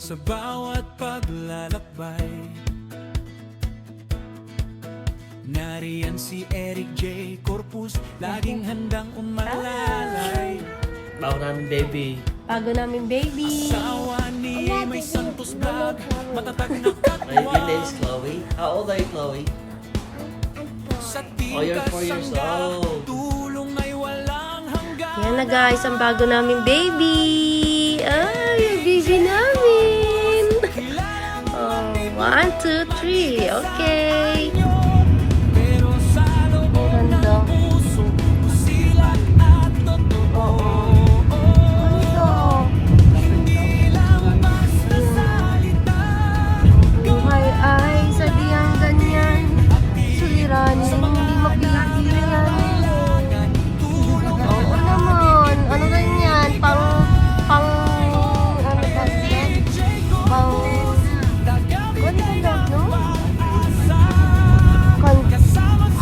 sa bawat paglalakbay. Nariyan si Eric J. Corpus, laging handang umalalay. Bago namin, baby. Bago namin baby. Asawa ni May Santos Vlog, matatag na My your katwa. name is Chloe. How old are you, Chloe? Sa Oh, you're 4 years tingkasangga, old. tulong ay walang hanggan. Yan na guys, ang bago namin baby. Ay, yung baby namin. Oh, 1, 2, 3. Okay. Pero sa loob Ganda. ng puso, silat at totoo. Hindi lang basta salita. Buhay ay sadyang ganyan. Suliranin, hindi mapigilan. Oo naman. Ano ganyan? Ano ba yan?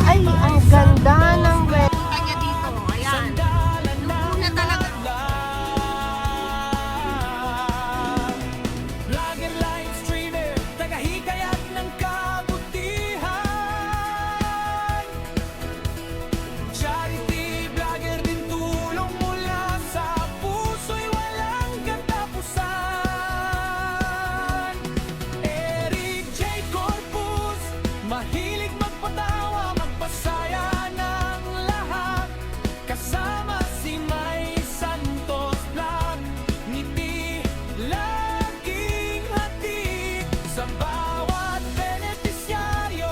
Ay, ang ganda ng red. Kanya dito. Ayan. Luna talaga. Vlogger, live streamer, tagahikayat ng kabutihan. Charity vlogger din, tulong mula sa puso'y walang katapusan. Eric J. Corpus, mahilig magpatawa, magpasaya ng lahat. Kasama si May Santos Vlog, ngiti laging hatid. Sa bawat benepisyaryo,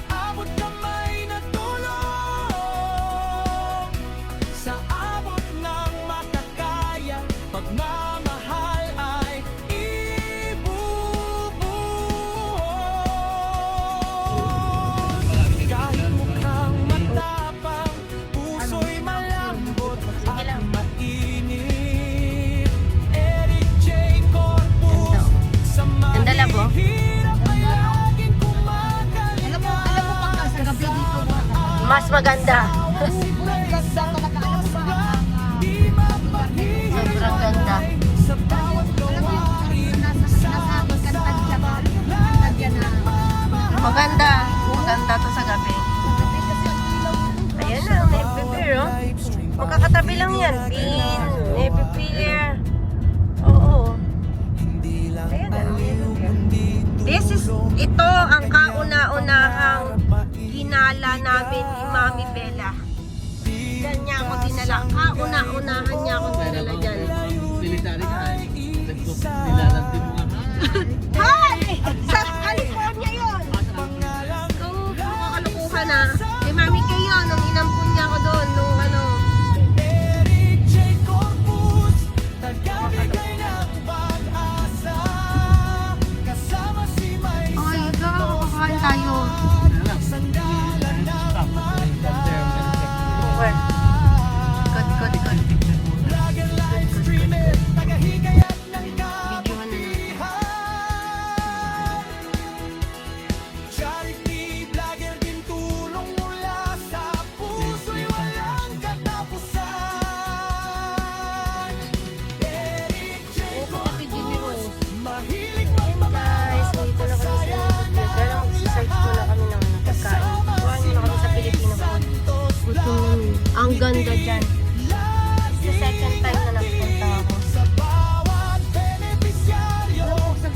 abot kamay na tulong. Sa abot ng makakaya, pagmamahal ay ibubuhos. Kahit mukhang matapang, puso'y malambot at mainit. Eric J. Corpus, sa Ganda labo. mahihirap ay laging kumagalingan. Mas maganda. Sobrang ganda. Sa bawat gawain, Maganda. Maganda to sa gabi. Ayan na, may prepare, oh. Magkakatabi lang yan. Pin, may prepare. Oo. Ayan na. Ito ang kauna-unahang ginala namin ni Mami Bella. Diyan niya ako dinala. Kauna-unahan niya ako dinala dyan. Military ka. Nilalandi mo ka. Hi! Sa California yun! Kung makakalukuhan na. Kay Mami kayo, nung inampun niya ako doon, nung ano. Eric J. Corpus, tagabigay ng pag-asa. Kasama si May Ay, kakain tayo. sandalan ng Where? Good, good, good. Vlogger, live streamer, tagahikayat ng Videohan na natin. kabutihan. Charity vlogger din, tulong mula sa puso'y walang katapusan. Eric J. Corpus, mahilig Guys, dito na kami sa Liverpool. Pero mag-search muna kami ng pagkain. Kuhaan muna kami sa Pilipino food. Gutom namin. Ang ganda dyan. Sa second time na nagpunta ako. sa bawat benepisyaryo,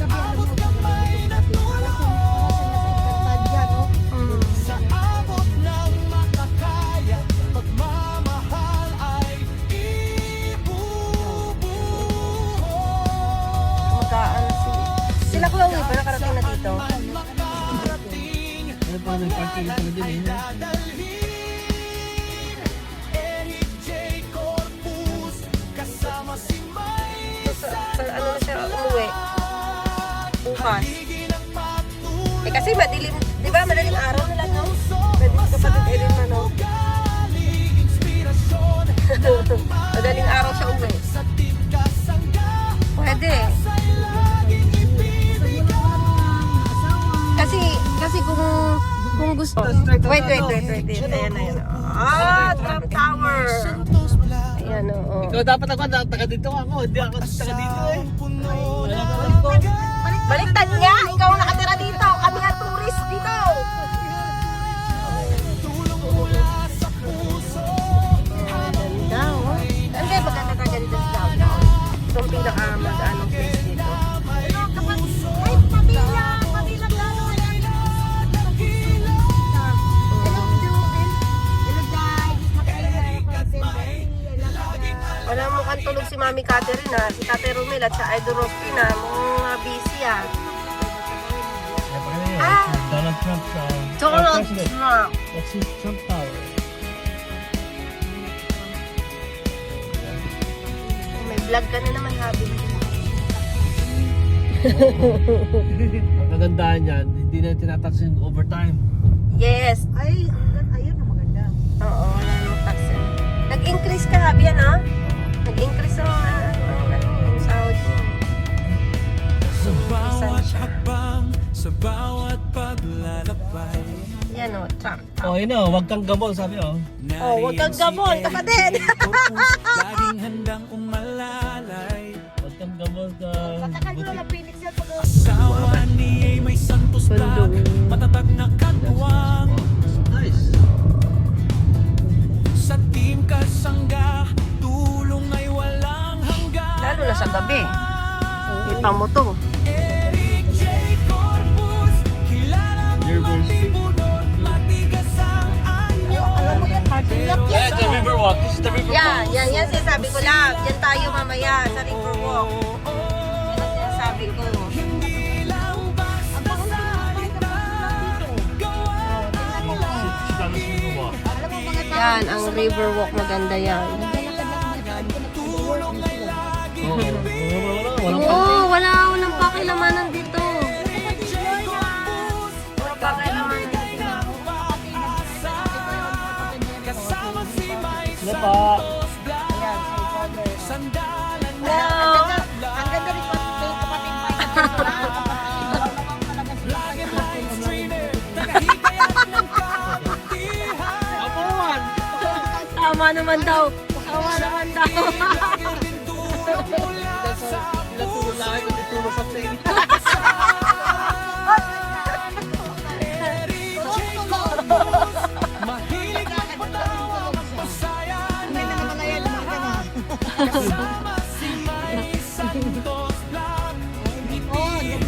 abot kamay na tulong. Sa abot ng makakaya, pagmamahal ay ibubuhos. Magkaan na sila Chloe ba nakarating na dito? Makarating, Ano pa ng party dito na dyan eh? dadalhin. Eric J. Corpus, kasama si May Sa ano na siya umuwi? Bukas. Higin ang patuloy. Eh kasi madilim, di ba madaling araw na lang, no? Pwede si kapatid Erin ano? Galing inspirasyon Madaling araw siya uwi. sa tingkasangga, Pwede. sa'y laging ibibigay. Kasi kung gusto. Wait. Ayan. Ah, Trump Tower. Santos Vlog, Yan, oo. Ikaw dapat ako, taga dito ako. Hindi ako taga dito eh. Baliktad nga! Ikaw ang nakatira dito! Kami ang tourist dito! Ganda, oh. Hindi, maganda ka ganito sa downtown. Itong pinaka-mag-anong place dito. Ay, Manila! Manila gano'n! Hello, guys! Wala mukhang tulog si Mami Catherine ha. Si Tate Romel at si Idol Rospin ha. Mukhang busy ha. Ah! Donald Trump sa... Donald Trump! That's his Trump Tower. May vlog ka na naman, Habi. Ang kagandahan niyan, hindi na tinatax yung overtime. Yes! Ay, ayun ang maganda. Oo, wala namang tax yan. Nag-increase ka, Habi, yan ha? Nag-increase ang sahod mo. Sa bawat hakbang, sa bawat paglalakbay. Yan o, Trump. Oh, yun o, wag kang gamol, sabi o. Oh, wag kang gamol, kapatid! Laging handang umalalay. Wag kang gamol ka. Katakan ko lang na Phoenix yan pag Asawa niya'y may santos black, matatag na katuwang. Nice. Sa team kasangga, tulong ay walang hanggan. Lalo na sa gabi. Kita mo to. Eric J. Corpus, kilalang matibunot, matigas ang anyo. alam mo yan, parking lot yan. Yeah, the Riverwalk. This is the Riverwalk. Yan sinasabi ko lang. Yan tayo mamaya sa Riverwalk. Yan ang sinasabi ko. Hindi lang basta salita, gawa Tingnan mo nga. Riverwalk. Alam mo mga tao, Yan, ang Riverwalk maganda yan. naglalakad lang mga tao, tulong ay lagi. Walang Walang pakilamanan dito. Walang pakilamanan dito. Kasama si May Ano pa? Santos Black, sandalan na. ang ganda rin pa yung kapatid pa. Lagi live streamer, nakahikayat ng kabutihan. Tama naman daw. Tama naman daw. Lagi din tulong mula sa Pinatulog na ako, tutulog sa plane. Eric J. Corpus. Mahilig magpatawa, magpasaya May na naman yan, mga na. kasama si May Santos Black.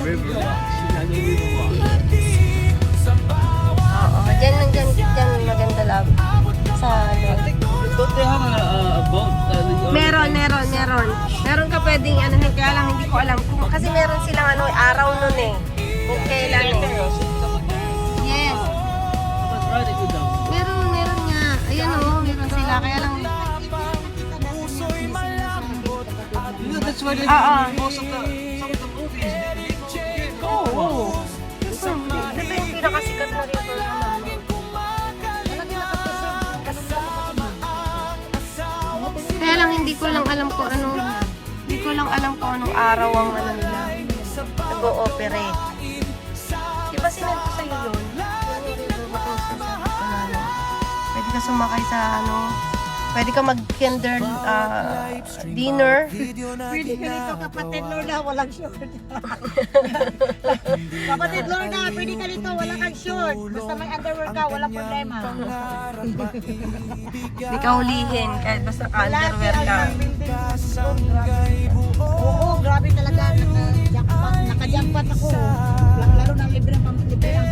Riverwalk. Sila yung Riverwalk. Hatid sa bawat Oo, dyan maganda lang. Sa ano. Don't they have a boat? Meron. Meron ka pwedeng ano, kaya lang hindi ko alam. Kasi meron silang ano, araw nun eh. Kung kailan eh. Yes. Meron nga. Ayan o, meron sila. Kaya lang. puso'y malambot at Yeah, that's why they Oo. most of the movies. Eric J. Oo. Corpus. Ito yung pinakasikat na river naman. Kaya lang hindi ko lang alam kung anong araw ang ano nila nag-ooperate. Di ba sinend ko sa'yo yun? Pwede ka sumakay sa ano, pwede ka mag-kinder dinner. Pwede ka rito, kapatid Lorna, walang short. Kapatid Lorna, pwede ka rito, wala kang short. Basta may underwear ka, walang problema. Hindi ka hulihin kahit basta ka-underwear ka. Oo, grabe talaga. Naka-jackpot ako. Lalo na libre ang pamasahe ko ngayon.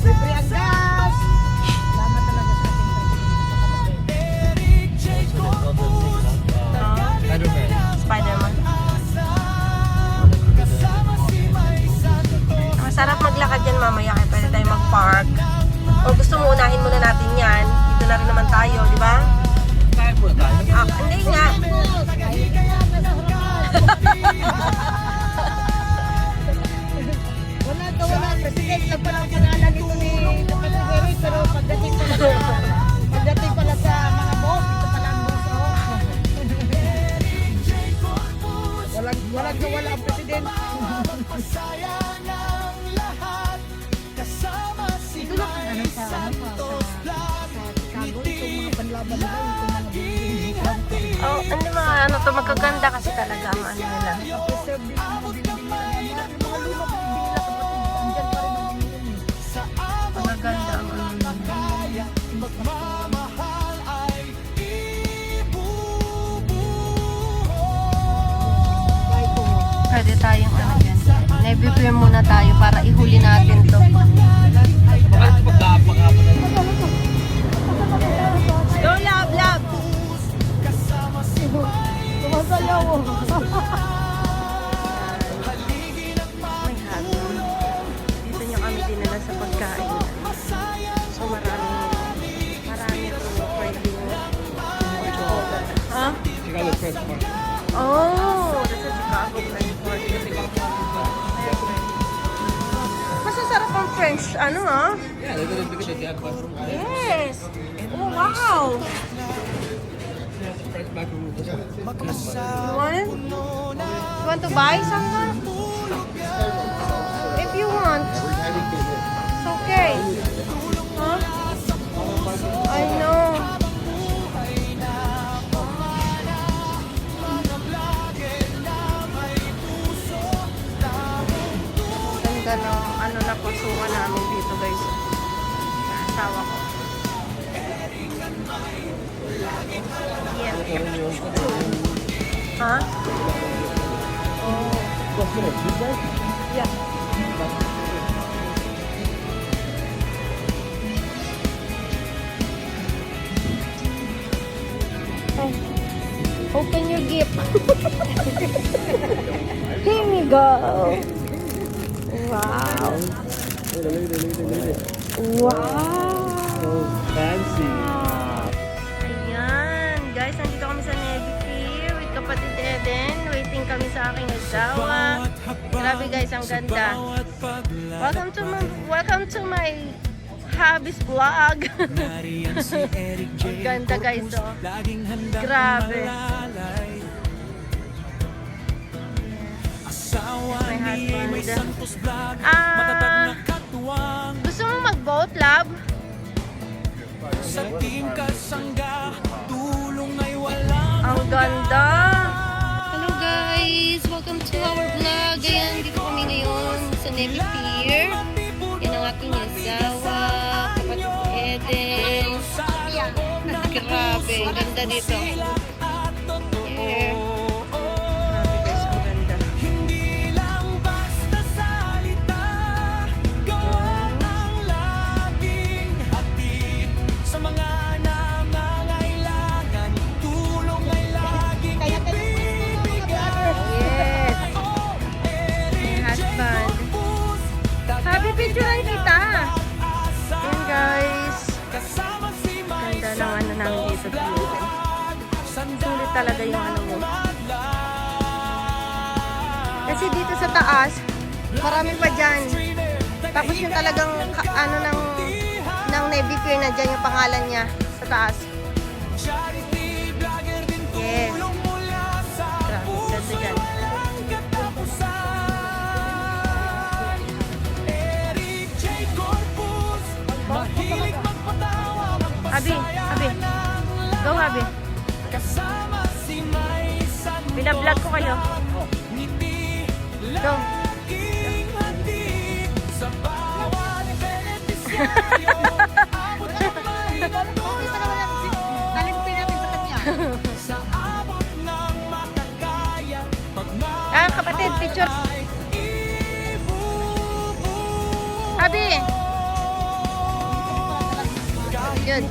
Libre ang gas. Salamat talaga sa ating Eric J. Corpus. Spider-Man. Spider-Man. Kasama si May Santos. Masarap maglakad yan mamaya kaya pwede tayo mag-park. O gusto mo unahin muna natin yan. Dito na rin naman tayo, di ba? Kaya mo tayo. Hindi nga. Wala. President lang pala ang pangalan nito ni Kapatid Eric. Pero pagdating pala sa mga boss, ito pala ang boss. Walang ang president. Masaya ng lahat. Kasama si May Santos Black. ano to, magkaganda kasi talaga ang ano nila. Preserve din ang mga building nila. Yung mga lumang building nila kapatid. Andyan pa rin ang mga yun eh. Magaganda ang ano nila. Magmamahal ay Kahit kung Pwede tayong ano dyan. Nai-prepare muna tayo para ihuli natin to. Bakit pagkapag-apa na yun? Go, love, love! sumasayaw. May hapon. Dito niyo kami dinala sa pagkain. So marami po pwede order. Ha? Chicago French Mark. Oh, that's a Chicago French market. Masasarap ang French, ano ah? Yeah, they're gonna make it at mushroom. Yes! Oh, wow! French macaroon. You want? You want to buy something? If you want. It's okay. Huh? I know. Ganda ng ano na pusuan namin dito guys. Asawa ko. Yeah. Ha? Oh. Yeah. Oh. Open your gift. Here we go. Wow. Wow. Fancy. Ayan. Guys, nandito kami sa Navy Pier with kapatid Eden. Waiting kami sa aking asawa. Grabe guys, ang ganda. Welcome to my hobbies vlog. Ang ganda guys, oh. Grabe. My husband. Gusto mo mag-boat, love? sa ting kasangga, tulong ay walang Ang ganda! Hello guys! Welcome to our vlog. Ayan, dito kami ngayon sa Navy Pier. Yan ang aking asawa, kapatid Eden. Grabe, ang ganda dito. Here. Grabe guys, ang ganda. hindi lang basta salita, gawa ng laging hatid sa mga nangangailangan, tulong ay laging Kaya ibibigay. Yes! My husband. Happy picturean kita! Ayan guys. Kasama si May Ganda ng ano namin dito. Sulit talaga yung ano mo. Kasi dito sa taas, marami pa dyan. Tapos yung talagang ano ng Navy Pier na dyan yung pangalan niya sa taas. charity vlogger din, Yes. tulong mula sa Grabe, ganda dyan. walang katapusan. Eric J. Corpus, mahilig magpatawa, Abi, Abi. Go, Abi. kasama si May Santos. Binablog ko kayo. Ngiti Go. laging hatid sa bawat benepisaryo. Abot ng may Talimpi natin sa kanya. sa abot ng makakaya. Ah, kapatid, picture. Abi. Yun.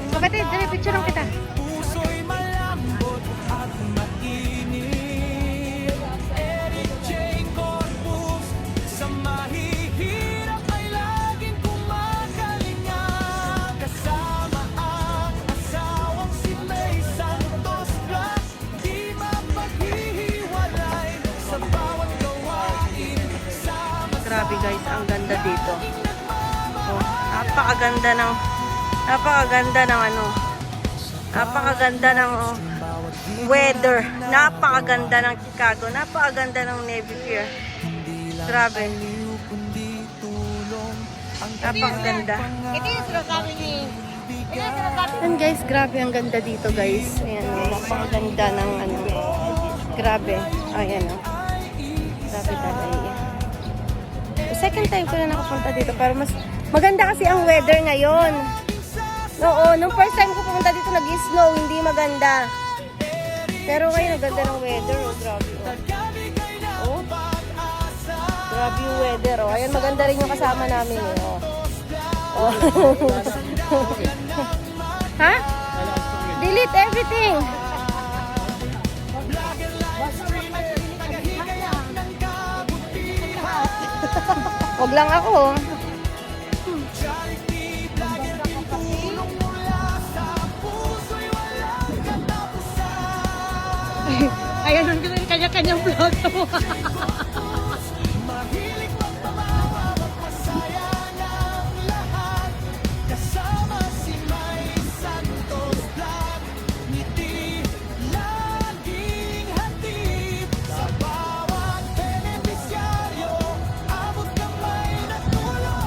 Kapatid, dali picture lang kita. Puso'y malambot at mainit. Eric J. Corpus, sa mahihirap ay laging kumakalinga. Kasama ang asawang si May Santos Plus, di mapaghihiwalay sa bawat gawain. Grabe guys, ang ganda dito. Oh, napakaganda ng weather. Napakaganda ng Chicago. Napakaganda ng Navy Pier. Grabe. Napakaganda. Ito yung sinasabi ni And guys, grabe ang ganda dito guys. Ayan, napakaganda ng ano. Grabe. Ayan o. Grabe talaga. Second time ko na nakapunta dito pero mas maganda kasi ang weather ngayon. Oo, nung first time ko pumunta dito nag-snow, hindi maganda. Pero ngayon ang ganda ng weather. Oh, grabe. Oh. Grabe yung weather. Oh. Ayan, maganda rin yung kasama namin. Eh. Oh. Oh. Ha? Delete everything. Wag lang ako. Ayan, ang kanya-kanyang vlog mo. Mahilig magpapasaya ng lahat. Kasama si May Santos Vlog. Ngiti, laging hatid. Sa bawat benepisyaryo, abot kamay na tulong.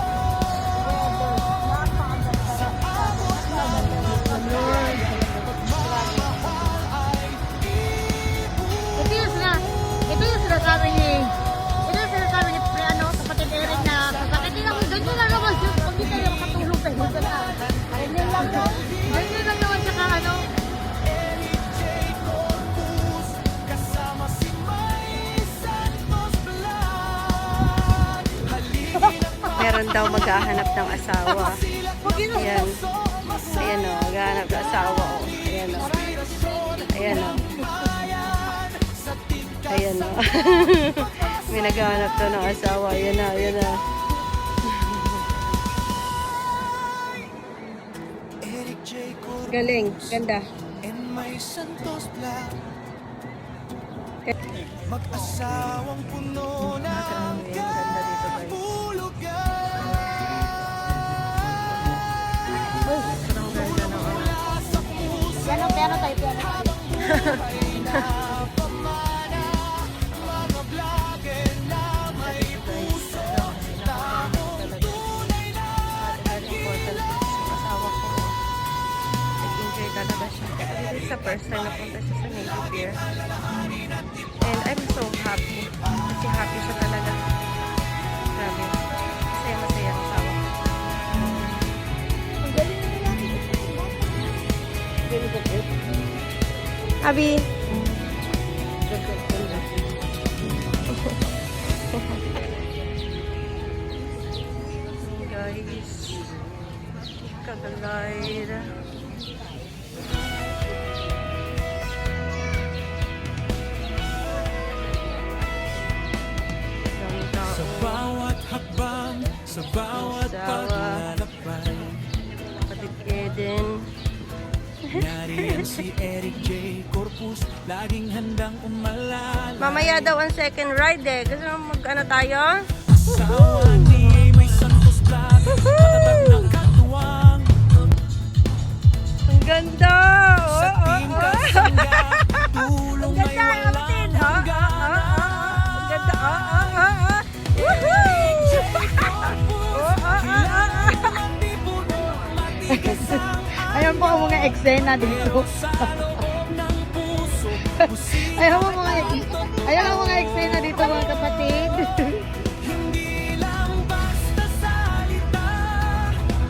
Sa abot ng pagkaya, pagmamahal ay Ito yung sinasabi ni ano, kapatid Eric na bakit hindi naman ganyan lang naman yung pag hindi kayo makatulong kayo sa na. Ganyan lang naman. Ganyan lang naman saka ano. Eric J. Corpus, kasama si May Santos Vlog. Halina Meron daw maghahanap ng asawa. Ayan. Ayan o, maghahanap ng asawa o. Ayan o. Ayan o. Ayan o. May naghahanap daw ng asawa. Ayan na, ayan na. Eric J. Corpus Galing, ganda. and May Santos Vlog. Mag-asawang puno ng Piano tayo, piano tayo. mga vlogger na may puso. Tamong tunay na Nag-enjoy talaga siya. This is the first time na punta siya sa Navy Pier. And I'm so happy. Kasi happy siya talaga. Grabe. Masaya-masaya ang asawa ko. Abi! Guys, kagalaid. Daming tao. Sa bawat hakbang, sa bawat Sawa. paglalakbay, Kapatid Eden. nariyan si Eric J. Corpus, laging handang umalalay. Mamaya daw ang second ride eh. Gusto mo mag-ano tayo? Asawa ni May Santos Vlog, matatag ng katuwang. Ang ganda! Sa team kasangga, tulong may Ganda, walang kapatid! hanggan. Ang ganda! Woohoo! Hindi puno, matigas ang Ayan po ang mga eksena dito. sa loob ng puso. Ayan ang mga eksena dito mga kapatid. Hindi lang basta salita,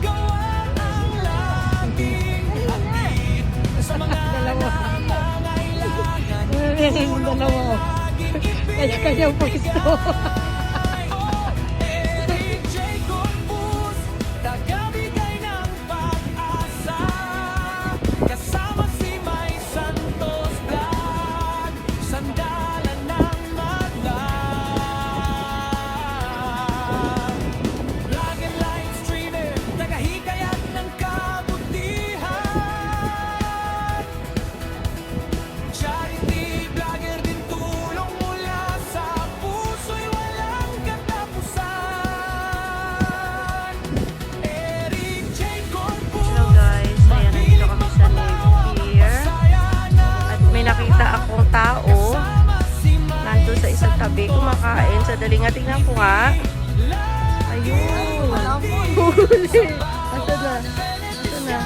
gawa ang laging hatid sa mga nangangailangan. Yung dalawa. Kanya-kanyang pwesto. Eric J. Corpus, tagabigay ng pag-asa. Kasama si May Santos Vlog, sandalan ng maglag. Vlog and live streamer, tagahikayat ng kabutihan. Charity vlogger din, tulong mula sa puso'y walang katapusan. Eric J. Corpus, Hello guys, ayan, nandito kami sa Navy Pier. At may nakita akong tao nandun sa isang tabi kumakain. So dali nga, tingnan ko nga. Ayun! Huli! Asa na? Asa na?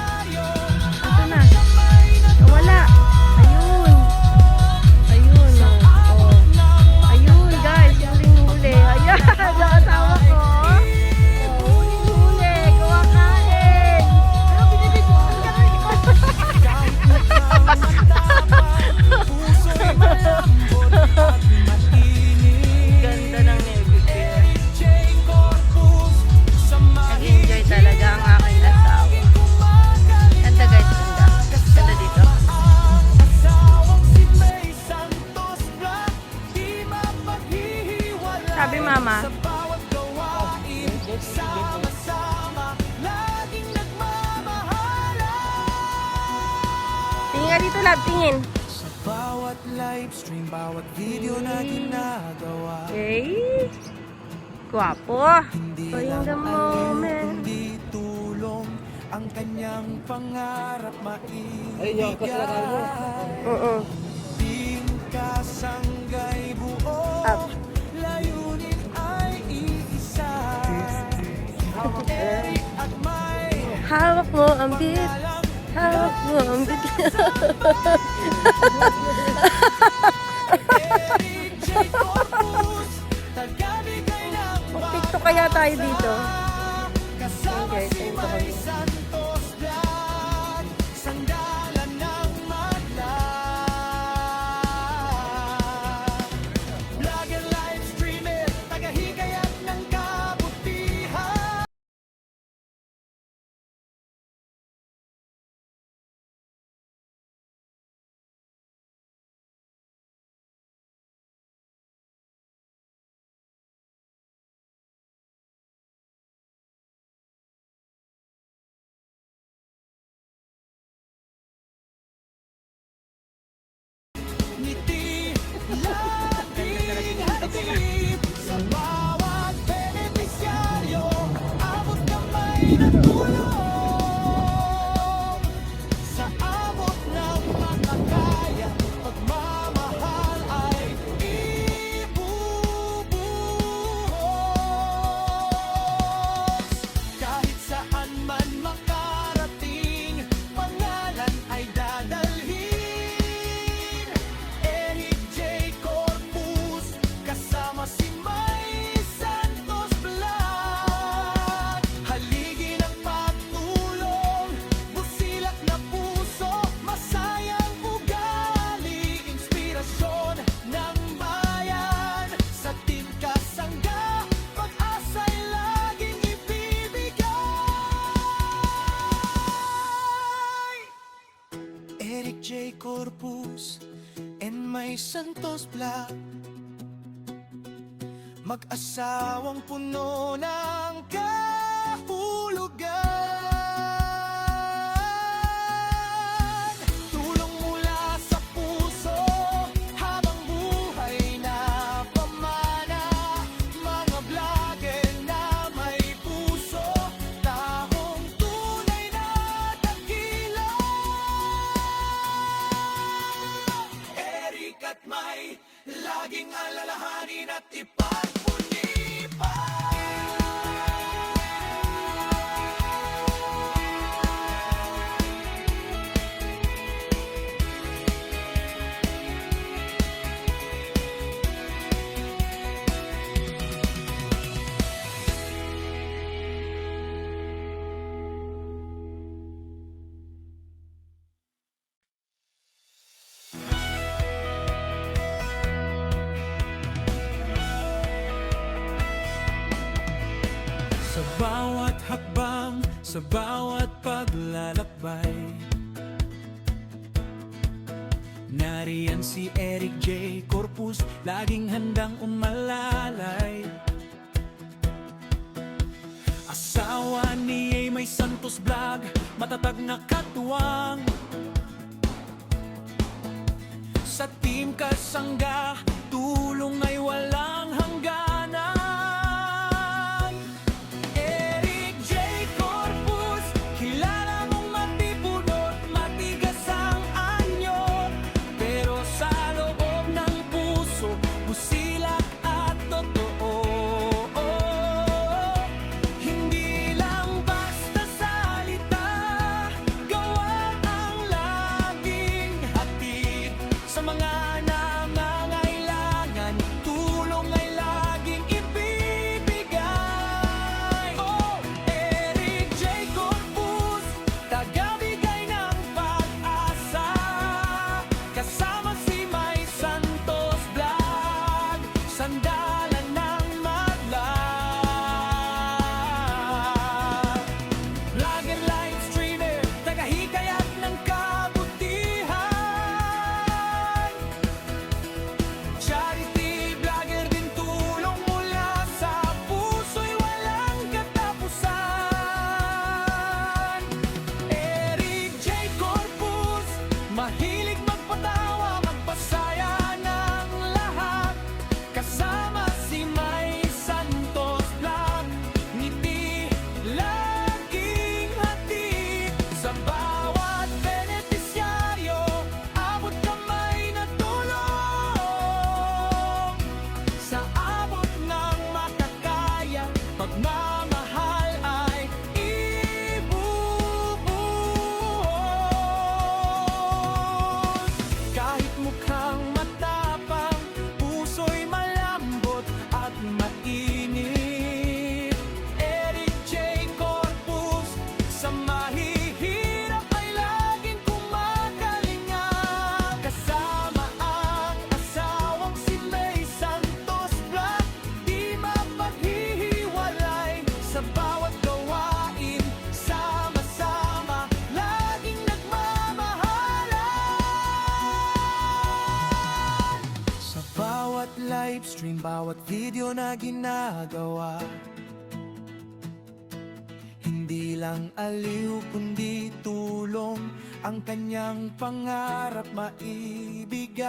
yung CCTV mo. Laging nagmamahalan. Tingin nga dito, love. Tingin. Sa bawat live stream, bawat video na ginagawa, Okay. Guwapo. hindi So, in lang the alam moment. kundi tulong ang kanyang pangarap Ayun yung kasalanan mo. maibigay. Oo. Kasanggay buo, Up. layunin ay iisa. Eric at May, Hawak mo ang beat. Hawak mo ang beat. Eric J. Corpus, tagabigay ng Mag-tiktok kaya tayo dito. kasama Okay, si ganito May kami. Santos Vlog, sandalan ng madla. Vlogger, live streamer, tagahigayat ng kabutihan. Ngiti, laging hatid sa bawat benepisyaryo, abot kamay ng tulong. Sa abot ng makakaya, pagmamahal ay ibubuhos. Kahit saan man makarating, pangalan ay dadalhin. Eric J. Corpus, kasama si May Santos Vlog. Haligi ng pagtulong, busilak na puso, masayang ugali, inspirasyon ng bayan. Sa Team Kasangga, pag-asa'y laging ibibigay. Eric J. Corpus and May Santos Vlog, mag-asawang puno ng kahulugan. Tulong mula sa puso, habang buhay na pamana. Mga vlogger na may puso, taong tunay na dakila. Eric at May, laging alalahanin at ipagpunipan. Sa bawat hakbang, sa bawat paglalakbay, nariyan si Eric J. Corpus, laging handang umalalay. Asawa ni May Santos Vlog, matatag na katuwang. Sa Team Kasangga, tulong ay walang hangganan. Eric J. Corpus, kilala mong matibunot, matigas ang anyo, pero sa loob ng puso, busilak at totoo. Hindi lang basta salita, gawa ang laging hatid sa mga nangangailangan. Tulong video na ginagawa. Hindi lang aliw kundi tulong ang kanyang pangarap maibigay.